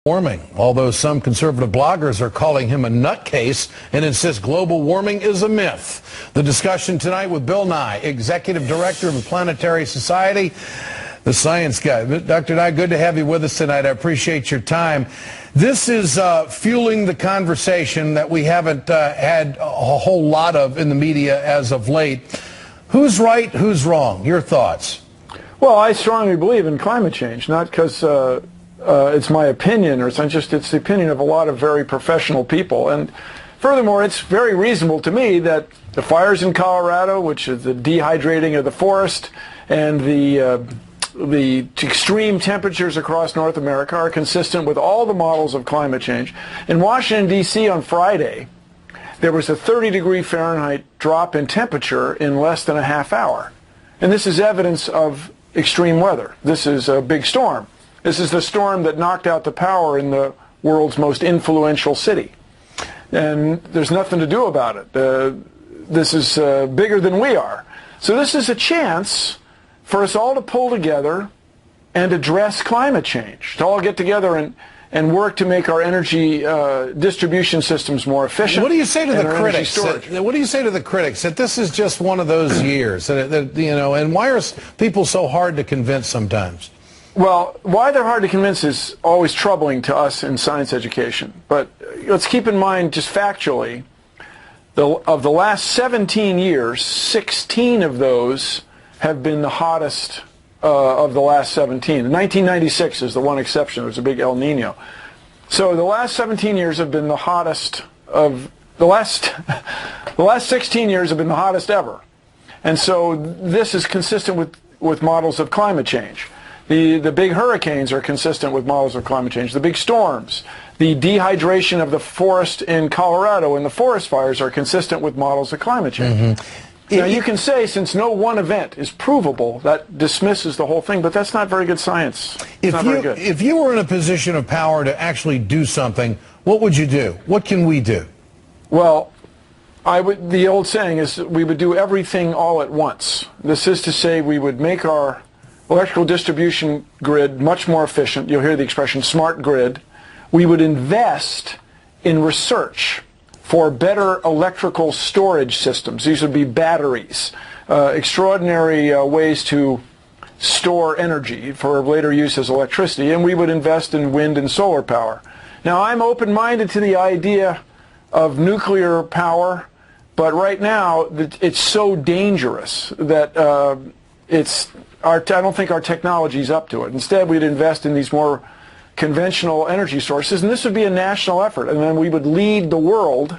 Warming, although some conservative bloggers are calling him a nutcase and insist global warming is a myth. The discussion tonight with Bill Nye, Executive Director of the Planetary Society, the science guy. Dr. Nye, good to have you with us tonight. I appreciate your time. This is fueling the conversation that we haven't had a whole lot of in the media as of late. Who's right, who's wrong? Your thoughts? Well, I strongly believe in climate change, not because it's my opinion, or it's the opinion of a lot of very professional people. And furthermore, it's very reasonable to me that the fires in Colorado, which is the dehydrating of the forest, and the extreme temperatures across North America are consistent with all the models of climate change. In Washington, D.C. on Friday, there was a 30-degree Fahrenheit drop in temperature in less than a half hour. And this is evidence of extreme weather. This is a big storm. This is the storm that knocked out the power in the world's most influential city. And there's nothing to do about it. This is bigger than we are. So this is a chance for us all to pull together and address climate change, to all get together and work to make our energy distribution systems more efficient. What do you say to the critics? What do you say to the critics that this is just one of those years? And why are people so hard to convince sometimes? Well, why they're hard to convince is always troubling to us in science education. But let's keep in mind, just factually, of the last 17 years, 16 of those have been the hottest of the last 17. 1996 is the one exception. There was a big El Nino. So the last 17 years have been the hottest of the last 16 years have been the hottest ever. And so this is consistent with models of climate change. The big hurricanes are consistent with models of climate change. The big storms, the dehydration of the forest in Colorado and the forest fires are consistent with models of climate change. Now, you can say, since no one event is provable, that dismisses the whole thing, but that's not very good science. It's not very good. If you were in a position of power to actually do something, what would you do? What can we do? Well, the old saying is we would do everything all at once. This is to say, we would make our electrical distribution grid much more efficient. You'll hear the expression smart grid. We would invest in research for better electrical storage systems. These would be batteries, extraordinary ways to store energy for later use as electricity, and we would invest in wind and solar power. Now, I'm open-minded to the idea of nuclear power, but right now it's so dangerous that I don't think our technology is up to it. Instead, we'd invest in these more conventional energy sources, and this would be a national effort, and then we would lead the world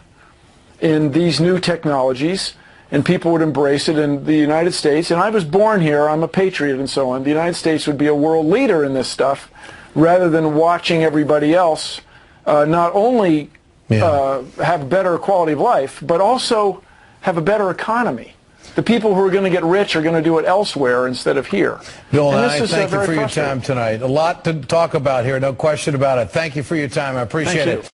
in these new technologies, and people would embrace it in the United States. And I was born here, I'm a patriot and so on. The United States would be a world leader in this stuff rather than watching everybody else not only have better quality of life, but also have a better economy. The people who are going to get rich are going to do it elsewhere instead of here. Bill Nye, thank you for your time tonight. A lot to talk about here, no question about it. Thank you for your time. I appreciate it.